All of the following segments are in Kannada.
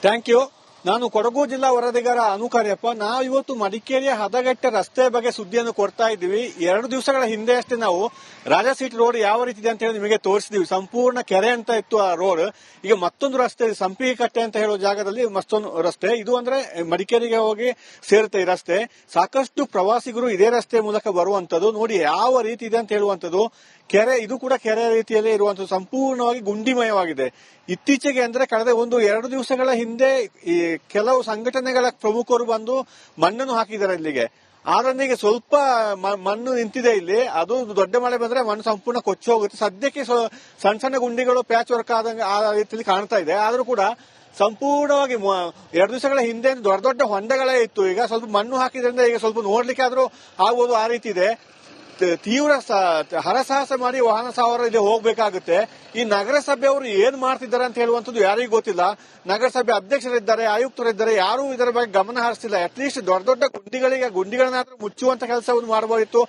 Thank you. ನಾನು ಕೊಡಗು ಜಿಲ್ಲಾ ವರದಿಗಾರ ಅನುಕಾರ್ಯಪ್ಪ. ನಾವು ಇವತ್ತು ಮಡಿಕೇರಿಯ ಹದಗೆಟ್ಟ ರಸ್ತೆ ಬಗ್ಗೆ ಸುದ್ದಿಯನ್ನು ಕೊಡ್ತಾ ಇದ್ದೀವಿ. 2 ದಿವಸಗಳ ಹಿಂದೆ ಅಷ್ಟೇ ನಾವು ರಾಜಾ ಸೀಟ್ ರೋಡ್ ಯಾವ ರೀತಿ ಇದೆ ಅಂತ ಹೇಳಿ ನಿಮಗೆ ತೋರಿಸಿದೀವಿ. ಸಂಪೂರ್ಣ ಕೆರೆ ಅಂತ ಇತ್ತು ಆ ರೋಡ್. ಈಗ ಮತ್ತೊಂದು ರಸ್ತೆ ಸಂಪಿಗೆ ಕಟ್ಟೆ ಅಂತ ಹೇಳೋ ಜಾಗದಲ್ಲಿ ಮತ್ತೊಂದು ರಸ್ತೆ, ಇದು ಅಂದ್ರೆ ಮಡಿಕೇರಿಗೆ ಹೋಗಿ ಸೇರುತ್ತೆ ಈ ರಸ್ತೆ. ಸಾಕಷ್ಟು ಪ್ರವಾಸಿಗರು ಇದೇ ರಸ್ತೆ ಮೂಲಕ ಬರುವಂತದ್ದು. ನೋಡಿ ಯಾವ ರೀತಿ ಇದೆ ಅಂತ ಹೇಳುವಂತದ್ದು. ಕೆರೆ, ಇದು ಕೂಡ ಕೆರೆ ರೀತಿಯಲ್ಲೇ ಇರುವಂತದ್ದು, ಸಂಪೂರ್ಣವಾಗಿ ಗುಂಡಿಮಯವಾಗಿದೆ. ಇತ್ತೀಚೆಗೆ ಅಂದ್ರೆ ಕಳೆದ 1-2 ದಿವಸಗಳ ಹಿಂದೆ ಈ ಕೆಲವು ಸಂಘಟನೆಗಳ ಪ್ರಮುಖರು ಬಂದು ಮಣ್ಣನ್ನು ಹಾಕಿದ್ದಾರೆ ಇಲ್ಲಿಗೆ. ಆದ್ರಿಂದ ಸ್ವಲ್ಪ ಮಣ್ಣು ನಿಂತಿದೆ ಇಲ್ಲಿ. ಅದು ದೊಡ್ಡ ಮಳೆ ಬಂದ್ರೆ ಮಣ್ಣು ಸಂಪೂರ್ಣ ಕೊಚ್ಚಿ ಹೋಗುತ್ತೆ. ಸದ್ಯಕ್ಕೆ ಸಣ್ಣ ಸಣ್ಣ ಗುಂಡಿಗಳು ಪ್ಯಾಚ್ ವರ್ಕ್ ಆದಂಗೆ ಆ ರೀತಿಯಲ್ಲಿ ಕಾಣ್ತಾ ಇದೆ. ಆದ್ರೂ ಕೂಡ ಸಂಪೂರ್ಣವಾಗಿ 2 ದಿವಸಗಳ ಹಿಂದೆ ದೊಡ್ಡ ದೊಡ್ಡ ಹೊಂಡಗಳೇ ಇತ್ತು. ಈಗ ಸ್ವಲ್ಪ ಮಣ್ಣು ಹಾಕಿದ್ರಿಂದ ಈಗ ಸ್ವಲ್ಪ ನೋಡ್ಲಿಕ್ಕೆ ಆದ್ರೂ ಆಗ್ಬೋದು, ಆ ರೀತಿ ಇದೆ. ತೀವ್ರ ಹರಸಾಹಸ ಮಾಡಿ ವಾಹನ ಸವಾರರು ಇಲ್ಲಿ ಹೋಗ್ಬೇಕಾಗುತ್ತೆ. ಈ ನಗರಸಭೆಯವರು ಏನ್ ಮಾಡ್ತಿದ್ದಾರೆ ಅಂತ ಹೇಳುವಂತದ್ದು ಯಾರಿಗೂ ಗೊತ್ತಿಲ್ಲ. ನಗರಸಭೆ ಅಧ್ಯಕ್ಷರಿದ್ದಾರೆ, ಆಯುಕ್ತರಿದ್ದಾರೆ, ಯಾರು ಇದರ ಬಗ್ಗೆ ಗಮನ ಹರಿಸ್ತಿಲ್ಲ. ಅಟ್ಲೀಸ್ಟ್ ದೊಡ್ಡ ದೊಡ್ಡ ಗುಂಡಿಗಳನ್ನಾದ್ರೂ ಮುಚ್ಚುವಂತ ಕೆಲಸವನ್ನು ಮಾಡಬಹುದಿತ್ತು,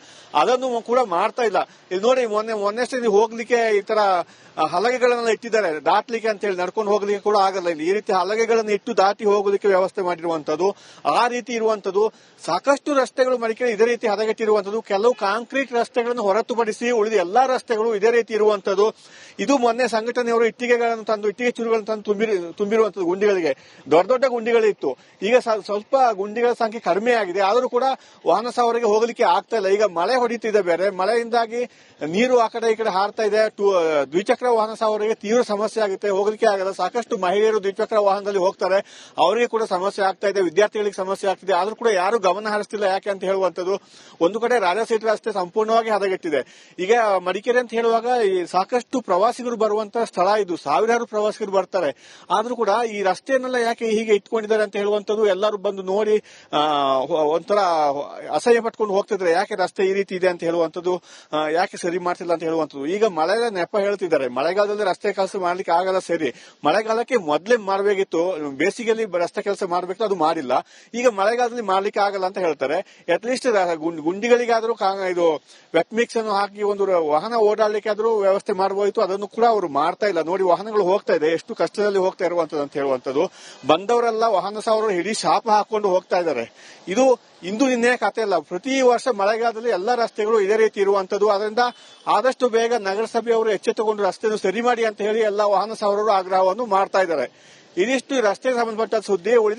ಅದನ್ನು ಕೂಡ ಮಾಡ್ತಾ ಇಲ್ಲ. ಇಲ್ಲಿ ನೋಡಿ, ಮೊನ್ನೆಷ್ಟೇ ನೀವು ಹೋಗ್ಲಿಕ್ಕೆ ಈ ತರ ಹಲಗೆಗಳನ್ನ ಇಟ್ಟಿದ್ದಾರೆ ದಾಟ್ಲಿಕ್ಕೆ ಅಂತ ಹೇಳಿ. ನಡ್ಕೊಂಡು ಹೋಗ್ಲಿಕ್ಕೆ ಕೂಡ ಆಗಲ್ಲ ಇಲ್ಲಿ. ಈ ರೀತಿ ಹಲಗೆಗಳನ್ನು ಇಟ್ಟು ದಾಟಿ ಹೋಗೋದಕ್ಕೆ ವ್ಯವಸ್ಥೆ ಮಾಡಿರುವಂತದ್ದು, ಆ ರೀತಿ ಇರುವಂತದ್ದು. ಸಾಕಷ್ಟು ರಸ್ತೆಗಳು ಮಡಿಕೇರಿ ಇದೇ ರೀತಿ ಹದಗೆಟ್ಟಿರುವಂತದ್ದು. ಕೆಲವು ಕಾಂಕ್ರೀಟ್ ರಸ್ತೆಗಳನ್ನು ಹೊರತುಪಡಿಸಿ ಉಳಿದ ಎಲ್ಲಾ ರಸ್ತೆಗಳು ಇದೇ ರೀತಿ ಇರುವಂತದ್ದು. ಇದು ಮೊನ್ನೆ ಸಂಘಟನೆಯವರು ಇಟ್ಟಿಗೆ ಚೂರುಗಳನ್ನು ತಂದು ತುಂಬಿರುವಂತದ್ದು ಗುಂಡಿಗಳಿಗೆ. ದೊಡ್ಡ ದೊಡ್ಡ ಗುಂಡಿಗಳಿತ್ತು. ಈಗ ಸ್ವಲ್ಪ ಗುಂಡಿಗಳ ಸಂಖ್ಯೆ ಕಡಿಮೆ ಆಗಿದೆ. ಆದರೂ ಕೂಡ ವಾಹನ ಸವಾರಿಗೆ ಹೋಗ್ಲಿಕ್ಕೆ ಆಗ್ತಾ ಇಲ್ಲ. ಈಗ ಮಳೆ ಹೊಡಿತಿದೆ ಬೇರೆ, ಮಳೆಯಿಂದಾಗಿ ನೀರು ಆ ಕಡೆ ಈ ಕಡೆ ಹಾರ್ತಾ ಇದೆ. ದ್ವಿಚಕ್ರ ವಾಹನ ಸವಾರಿಗೆ ತೀವ್ರ ಸಮಸ್ಯೆ ಆಗುತ್ತೆ, ಹೋಗ್ಲಿಕ್ಕೆ ಆಗಲ್ಲ. ಸಾಕಷ್ಟು ಮಹಿಳೆಯರು ದ್ವಿಚಕ್ರ ವಾಹನದಲ್ಲಿ ಹೋಗ್ತಾರೆ, ಅವರಿಗೆ ಕೂಡ ಸಮಸ್ಯೆ ಆಗ್ತಾ ಇದೆ, ವಿದ್ಯಾರ್ಥಿಗಳಿಗೆ ಸಮಸ್ಯೆ ಆಗ್ತಿದೆ. ಆದ್ರೂ ಕೂಡ ಯಾರು ಗಮನ ಹರಿಸ್ತಿಲ್ಲ. ಯಾಕೆ ಅಂತ ಹೇಳುವಂತದ್ದು. ಒಂದು ಕಡೆ ರಾಜಾ ಸೀಟ್ ರಸ್ತೆ ಸಂಪೂರ್ಣವಾಗಿ ಹದಗೆಟ್ಟಿದೆ. ಈಗ ಮಡಿಕೇರಿ ಅಂತ ಹೇಳುವಾಗ ಸಾಕಷ್ಟು ಪ್ರವಾಸಿಗರು ಬರುವಂತ ಸ್ಥಳ ಇದು. ಸಾವಿರಾರು ಪ್ರವಾಸಿಗರು ಬರ್ತಾರೆ. ಆದ್ರೂ ಕೂಡ ಈ ರಸ್ತೆಯನ್ನೆಲ್ಲ ಯಾಕೆ ಹೀಗೆ ಇಟ್ಕೊಂಡಿದ್ದಾರೆ ಅಂತ ಹೇಳುವಂತದ್ದು ಎಲ್ಲರೂ ಬಂದು ನೋಡಿ ಒಂಥರ ಅಸಹ್ಯ ಪಟ್ಕೊಂಡು ಹೋಗ್ತಿದ್ರೆ. ಯಾಕೆ ರಸ್ತೆ ಈ ರೀತಿ ಇದೆ ಅಂತ ಹೇಳುವಂತದ್ದು, ಯಾಕೆ ಸರಿ ಮಾಡ್ತಿಲ್ಲ ಅಂತ ಹೇಳುವಂತದ್ದು. ಈಗ ಮಳೆ ನೆಪ ಹೇಳ್ತಿದ್ದಾರೆ. ಮಳೆಗಾಲದಲ್ಲಿ ರಸ್ತೆ ಕೆಲಸ ಮಾಡ್ಲಿಕ್ಕೆ ಆಗಲ್ಲ, ಸರಿ. ಮಳೆಗಾಲಕ್ಕೆ ಮೊದಲೇ ಮಾಡಬೇಕಿತ್ತು, ಬೇಸಿಗೆಯಲ್ಲಿ ರಸ್ತೆ ಕೆಲಸ ಮಾಡಬೇಕು, ಅದು ಮಾಡಿಲ್ಲ. ಈಗ ಮಳೆಗಾಲದಲ್ಲಿ ಮಾಡ್ಲಿಕ್ಕೆ ಆಗಲ್ಲ ಅಂತ ಹೇಳ್ತಾರೆ. ಅಟ್ಲೀಸ್ಟ್ ಗುಂಡಿಗಳಿಗಾದ್ರೂ ಇದು ವೆಟ್ ಮಿಕ್ಸ್ ಅನ್ನು ಹಾಕಿ ಒಂದು ವಾಹನ ಓಡಾಡ್ಲಿಕ್ಕೆ ಆದ್ರೂ ವ್ಯವಸ್ಥೆ ಮಾಡಬಹುದಿತ್ತು, ಅದನ್ನು ಕೂಡ ಅವರು ಮಾಡ್ತಾ ಇಲ್ಲ. ನೋಡಿ, ವಾಹನಗಳು ಹೋಗ್ತಾ ಇದೆ, ಎಷ್ಟು ಕಷ್ಟದಲ್ಲಿ ಹೋಗ್ತಾ ಇರುವಂತದ್ದು ಅಂತ ಹೇಳುವಂತದ್ದು. ಬಂದವರೆಲ್ಲ ವಾಹನ ಸವಾರರು ಹಿಡಿ ಶಾಪ ಹಾಕೊಂಡು ಹೋಗ್ತಾ ಇದ್ದಾರೆ. ಇದು ಇಂದು ನಿನ್ನೆ ಕಥೆ ಅಲ್ಲ. ಪ್ರತಿ ವರ್ಷ ಮಳೆಗಾಲದಲ್ಲಿ ಎಲ್ಲಾ ರಸ್ತೆಗಳು ಇದೇ ರೀತಿ ಇರುವಂತದ್ದು. ಅದರಿಂದ ಆದಷ್ಟು ಬೇಗ ನಗರಸಭೆಯವರು ಎಚ್ಚೆತ್ತುಕೊಂಡು ರಸ್ತೆಯನ್ನು ಸರಿ ಮಾಡಿ ಅಂತ ಹೇಳಿ ಎಲ್ಲಾ ವಾಹನ ಸವಾರರು ಆಗ್ರಹವನ್ನು ಮಾಡ್ತಾ ಇದ್ದಾರೆ. ಇದಿಷ್ಟು ರಸ್ತೆಗೆ ಸಂಬಂಧಪಟ್ಟ ಸುದ್ದಿ. ಉಳಿದ